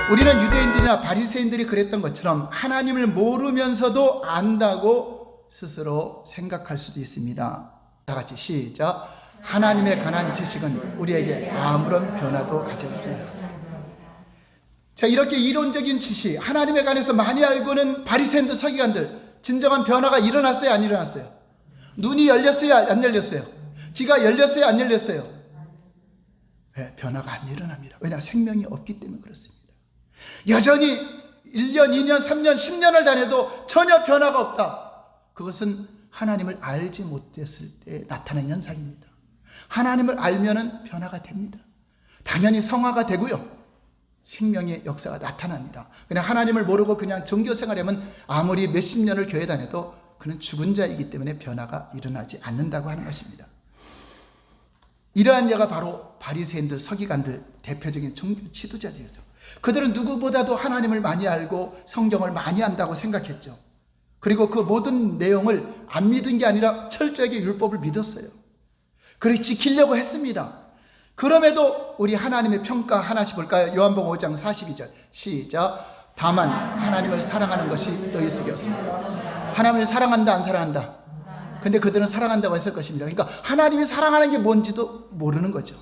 우리는 유대인들이나 바리새인들이 그랬던 것처럼 하나님을 모르면서도 안다고 스스로 생각할 수도 있습니다. 다 같이 시작. 하나님에 관한 지식은 우리에게 아무런 변화도 가져올 수 없습니다. 자, 이렇게 이론적인 지식, 하나님에 관해서 많이 알고는 바리새인들, 서기관들, 진정한 변화가 일어났어요, 안 일어났어요? 눈이 열렸어요, 안 열렸어요? 귀가 열렸어요, 안 열렸어요? 네, 변화가 안 일어납니다. 왜냐? 생명이 없기 때문에 그렇습니다. 여전히 1년, 2년, 3년, 10년을 다녀도 전혀 변화가 없다. 그것은 하나님을 알지 못했을 때 나타나는 현상입니다. 하나님을 알면은 변화가 됩니다. 당연히 성화가 되고요, 생명의 역사가 나타납니다. 그냥 하나님을 모르고 그냥 종교 생활하면 아무리 몇십 년을 교회 다녀도 그는 죽은 자이기 때문에 변화가 일어나지 않는다고 하는 것입니다. 이러한 자가 바로 바리새인들, 서기관들, 대표적인 종교 지도자들이죠. 그들은 누구보다도 하나님을 많이 알고 성경을 많이 안다고 생각했죠. 그리고 그 모든 내용을 안 믿은 게 아니라 철저하게 율법을 믿었어요. 그렇게 지키려고 했습니다. 그럼에도 우리 하나님의 평가 하나씩 볼까요? 요한복음 5장 42절 시작. 다만 하나님을 사랑하는 것이 너희 속에 없습니다. 하나님을 사랑한다, 안 사랑한다? 근데 그들은 사랑한다고 했을 것입니다. 그러니까 하나님이 사랑하는 게 뭔지도 모르는 거죠.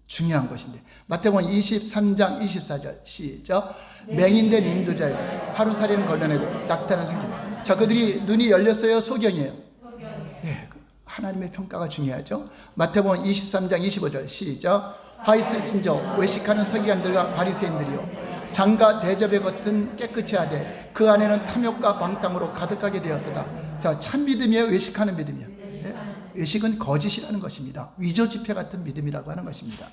중요한 것인데. 마태복음 23장 24절 시작. 맹인된 인도자여 하루살이는 걸러내고 낙타는 삼키라. 자, 그들이 눈이 열렸어요, 소경이에요? 예, 하나님의 평가가 중요하죠. 마태복음 23장 25절 시작. 화 있을진저 외식하는 서기관들과 바리새인들이요 장과 대접의 겉은 깨끗이 하되 그 안에는 탐욕과 방탕으로 가득하게 되었다. 자, 참 믿음이에요, 외식하는 믿음이에요? 예? 외식은 거짓이라는 것입니다. 위조 지폐 같은 믿음이라고 하는 것입니다.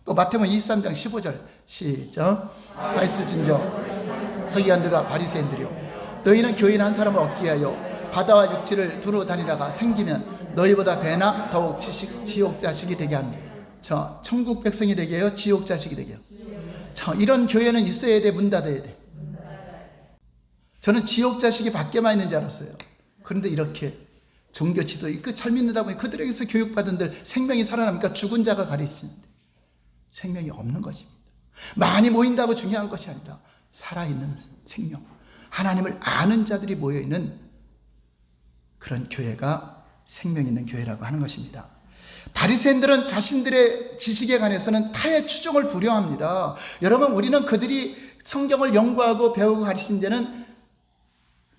또 마태복음 23장 15절 시작. 화 있을진저 서기관들과 바리새인들이요 너희는 교인 한 사람을 얻기 위하여 바다와 육지를 두루 다니다가 생기면 너희보다 배나 더욱 지옥 자식이 되게 합니다. 저 천국 백성이 되게 해요, 지옥 자식이 되게 해요? 저 이런 교회는 있어야 돼, 문 닫아야 돼? 저는 지옥 자식이 밖에만 있는 줄 알았어요. 그런데 이렇게 종교 지도 잘 믿는다 보니 그들에게서 교육받은들 생명이 살아납니까? 죽은 자가 가르치는데 생명이 없는 것입니다. 많이 모인다고 중요한 것이 아니라 살아있는 생명, 하나님을 아는 자들이 모여있는 그런 교회가 생명 있는 교회라고 하는 것입니다. 바리새인들은 자신들의 지식에 관해서는 타의 추종을 부려합니다. 여러분, 우리는 그들이 성경을 연구하고 배우고 가르친 데는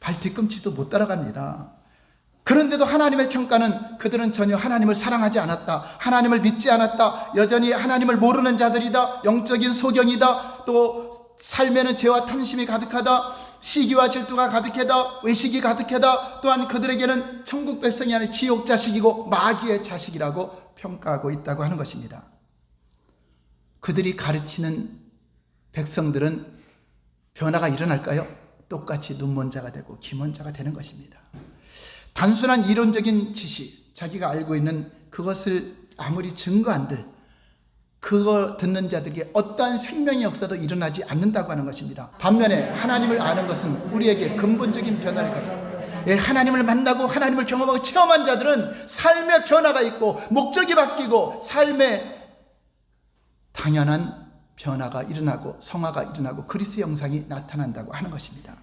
발 뒤꿈치도 못 따라갑니다. 그런데도 하나님의 평가는 그들은 전혀 하나님을 사랑하지 않았다, 하나님을 믿지 않았다, 여전히 하나님을 모르는 자들이다, 영적인 소경이다, 또 삶에는 죄와 탐심이 가득하다, 시기와 질투가 가득하다, 외식이 가득하다, 또한 그들에게는 천국 백성이 아닌 지옥 자식이고 마귀의 자식이라고 평가하고 있다고 하는 것입니다. 그들이 가르치는 백성들은 변화가 일어날까요? 똑같이 눈먼 자가 되고 귀먼 자가 되는 것입니다. 단순한 이론적인 지식, 자기가 알고 있는 그것을 아무리 증거 한들 그거 듣는 자들에게 어떠한 생명의 역사도 일어나지 않는다고 하는 것입니다. 반면에 하나님을 아는 것은 우리에게 근본적인 변화를 가져옵니다. 하나님을 만나고 하나님을 경험하고 체험한 자들은 삶의 변화가 있고 목적이 바뀌고 삶에 당연한 변화가 일어나고 성화가 일어나고 그리스도의 형상이 나타난다고 하는 것입니다.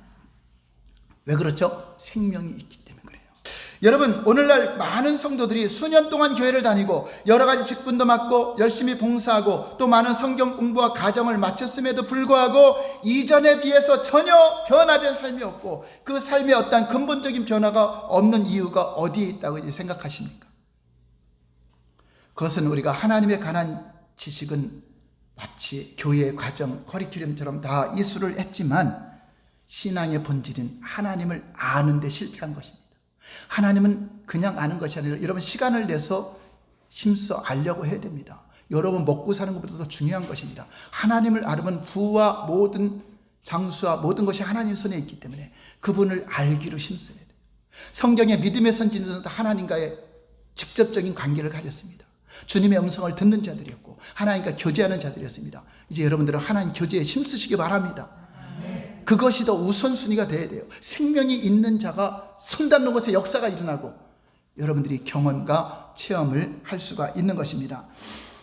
왜 그렇죠? 생명이 있기 때문에 그래요. 여러분, 오늘날 많은 성도들이 수년 동안 교회를 다니고 여러 가지 직분도 맡고 열심히 봉사하고 또 많은 성경 공부와 가정을 마쳤음에도 불구하고 이전에 비해서 전혀 변화된 삶이 없고 그 삶에 어떠한 근본적인 변화가 없는 이유가 어디에 있다고 이제 생각하십니까? 그것은 우리가 하나님에 관한 지식은 마치 교회의 과정, 커리큘럼처럼 다 이수를 했지만 신앙의 본질인 하나님을 아는 데 실패한 것입니다. 하나님은 그냥 아는 것이 아니라 여러분 시간을 내서 힘써 알려고 해야 됩니다. 여러분 먹고 사는 것보다 더 중요한 것입니다. 하나님을 알면 부와 모든 장수와 모든 것이 하나님 손에 있기 때문에 그분을 알기로 힘써야 돼요. 성경의 믿음의 선지자들은 하나님과의 직접적인 관계를 가졌습니다. 주님의 음성을 듣는 자들이었고 하나님과 교제하는 자들이었습니다. 이제 여러분들은 하나님 교제에 힘쓰시기 바랍니다. 그것이 더 우선순위가 돼야 돼요. 생명이 있는 자가 손 닿는 곳에 역사가 일어나고 여러분들이 경험과 체험을 할 수가 있는 것입니다.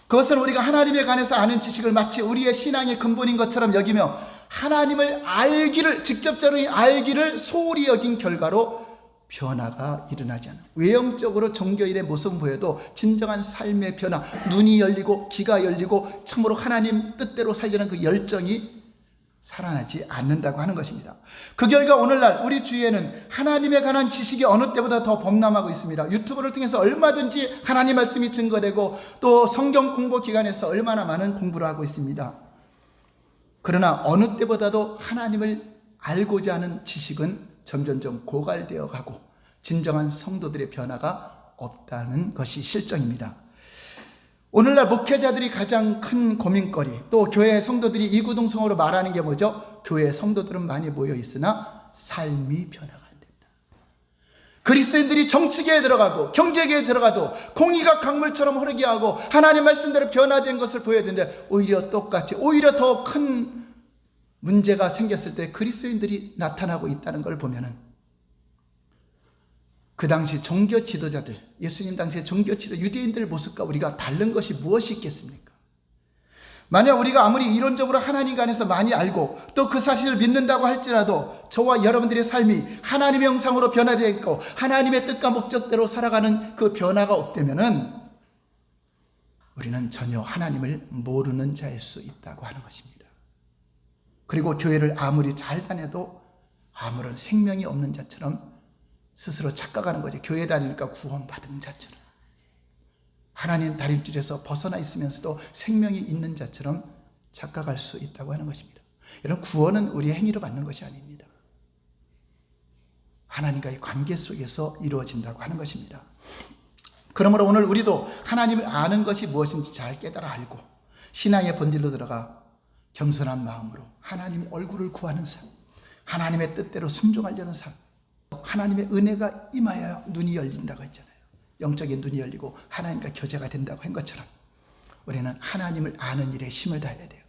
그것은 우리가 하나님에 관해서 아는 지식을 마치 우리의 신앙의 근본인 것처럼 여기며 하나님을 알기를, 직접적으로 알기를 소홀히 여긴 결과로 변화가 일어나지 않아. 외형적으로 종교인의 모습은 보여도 진정한 삶의 변화, 눈이 열리고 귀가 열리고 참으로 하나님 뜻대로 살려는 그 열정이 살아나지 않는다고 하는 것입니다. 그 결과 오늘날 우리 주위에는 하나님에 관한 지식이 어느 때보다 더 범람하고 있습니다. 유튜브를 통해서 얼마든지 하나님 말씀이 증거되고 또 성경 공부 기관에서 얼마나 많은 공부를 하고 있습니다. 그러나 어느 때보다도 하나님을 알고자 하는 지식은 점점점 고갈되어 가고 진정한 성도들의 변화가 없다는 것이 실정입니다. 오늘날 목회자들이 가장 큰 고민거리, 또 교회 성도들이 이구동성으로 말하는 게 뭐죠? 교회 성도들은 많이 모여 있으나 삶이 변화가 안 된다. 그리스도인들이 정치계에 들어가고 경제계에 들어가도 공의가 강물처럼 흐르게 하고 하나님 말씀대로 변화된 것을 보여야 되는데 오히려 똑같이, 오히려 더 큰 문제가 생겼을 때 그리스도인들이 나타나고 있다는 걸 보면은 그 당시 종교 지도자들, 예수님 당시의 종교 지도 유대인들 모습과 우리가 다른 것이 무엇이 있겠습니까? 만약 우리가 아무리 이론적으로 하나님 안에서 많이 알고 또 그 사실을 믿는다고 할지라도 저와 여러분들의 삶이 하나님의 형상으로 변화되어 있고 하나님의 뜻과 목적대로 살아가는 그 변화가 없다면은 우리는 전혀 하나님을 모르는 자일 수 있다고 하는 것입니다. 그리고 교회를 아무리 잘 다녀도 아무런 생명이 없는 자처럼 스스로 착각하는 거죠. 교회 다니니까 구원받은 자처럼, 하나님 다림줄에서 벗어나 있으면서도 생명이 있는 자처럼 착각할 수 있다고 하는 것입니다. 여러분, 구원은 우리의 행위로 받는 것이 아닙니다. 하나님과의 관계 속에서 이루어진다고 하는 것입니다. 그러므로 오늘 우리도 하나님을 아는 것이 무엇인지 잘 깨달아 알고 신앙의 본질로 들어가 겸손한 마음으로 하나님 얼굴을 구하는 삶, 하나님의 뜻대로 순종하려는 삶, 하나님의 은혜가 임하여 눈이 열린다고 했잖아요. 영적인 눈이 열리고 하나님과 교제가 된다고 한 것처럼 우리는 하나님을 아는 일에 힘을 다해야 돼요.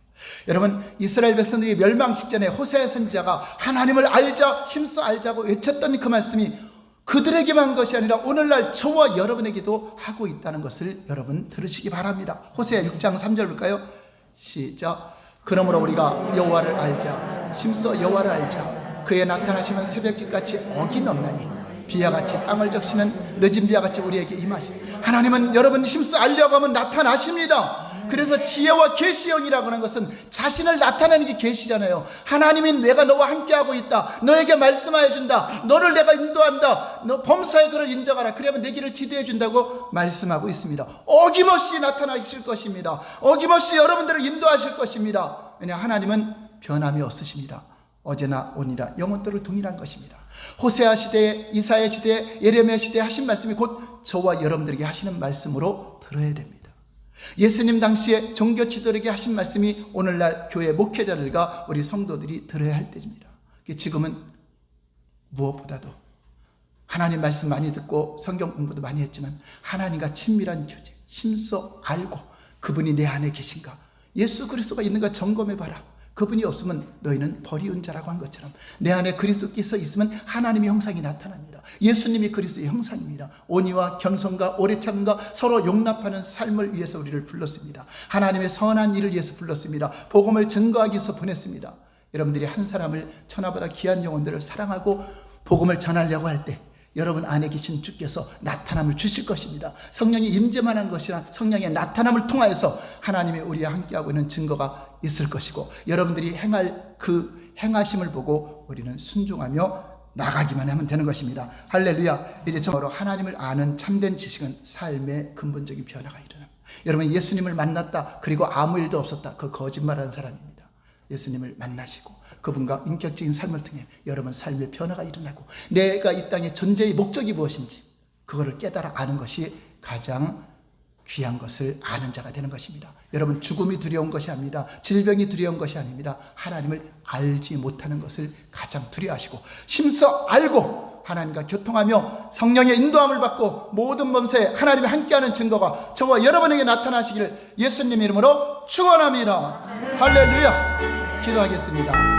여러분, 이스라엘 백성들이 멸망 직전에 호세아 선지자가 하나님을 알자, 힘써 알자고 외쳤던 그 말씀이 그들에게만 한 것이 아니라 오늘날 저와 여러분에게도 하고 있다는 것을 여러분 들으시기 바랍니다. 호세아 6장 3절 볼까요? 시작. 그러므로 우리가 여호와를 알자, 힘써 여호와를 알자. 그의 나타나시면 새벽빛같이 어김없나니 비와 같이 땅을 적시는 늦은 비와 같이 우리에게 임하시니. 하나님은 여러분 힘써 알려고 하면 나타나십니다. 그래서 지혜와 계시형이라고 하는 것은 자신을 나타내는 게 계시잖아요. 하나님이 내가 너와 함께하고 있다, 너에게 말씀하여 준다, 너를 내가 인도한다, 너 범사의 그를 인정하라, 그러면 내 길을 지도해 준다고 말씀하고 있습니다. 어김없이 나타나실 것입니다. 어김없이 여러분들을 인도하실 것입니다. 왜냐, 하나님은 변함이 없으십니다. 어제나 오니라 영원토록 동일한 것입니다. 호세아 시대에, 이사야 시대에, 예레미야 시대에 하신 말씀이 곧 저와 여러분들에게 하시는 말씀으로 들어야 됩니다. 예수님 당시에 종교 지도자에게 하신 말씀이 오늘날 교회 목회자들과 우리 성도들이 들어야 할 때입니다. 지금은 무엇보다도 하나님 말씀 많이 듣고 성경 공부도 많이 했지만 하나님과 친밀한 교제, 힘써 알고 그분이 내 안에 계신가, 예수 그리스도가 있는가 점검해봐라. 그분이 없으면 너희는 버리운 자라고 한 것처럼 내 안에 그리스도께서 있으면 하나님의 형상이 나타납니다. 예수님이 그리스도의 형상입니다. 온유와 겸손과 오래 참음과 서로 용납하는 삶을 위해서 우리를 불렀습니다. 하나님의 선한 일을 위해서 불렀습니다. 복음을 증거하기 위해서 보냈습니다. 여러분들이 한 사람을 천하보다 귀한 영혼들을 사랑하고 복음을 전하려고 할 때 여러분 안에 계신 주께서 나타남을 주실 것입니다. 성령이 임재만 한 것이나 성령의 나타남을 통하여서 하나님이 우리와 함께하고 있는 증거가 있을 것이고 여러분들이 행할 그 행하심을 보고 우리는 순종하며 나가기만 하면 되는 것입니다. 할렐루야. 이제 정말로 하나님을 아는 참된 지식은 삶의 근본적인 변화가 일어납니다. 여러분, 예수님을 만났다 그리고 아무 일도 없었다, 그 거짓말하는 사람입니다. 예수님을 만나시고 그분과 인격적인 삶을 통해 여러분 삶의 변화가 일어나고 내가 이 땅의 존재의 목적이 무엇인지 그거를 깨달아 아는 것이 가장 귀한 것을 아는 자가 되는 것입니다. 여러분, 죽음이 두려운 것이 아닙니다. 질병이 두려운 것이 아닙니다. 하나님을 알지 못하는 것을 가장 두려워하시고 힘써 알고 하나님과 교통하며 성령의 인도함을 받고 모든 범사에 하나님이 함께하는 증거가 저와 여러분에게 나타나시기를 예수님 이름으로 축원합니다. 할렐루야. 기도하겠습니다.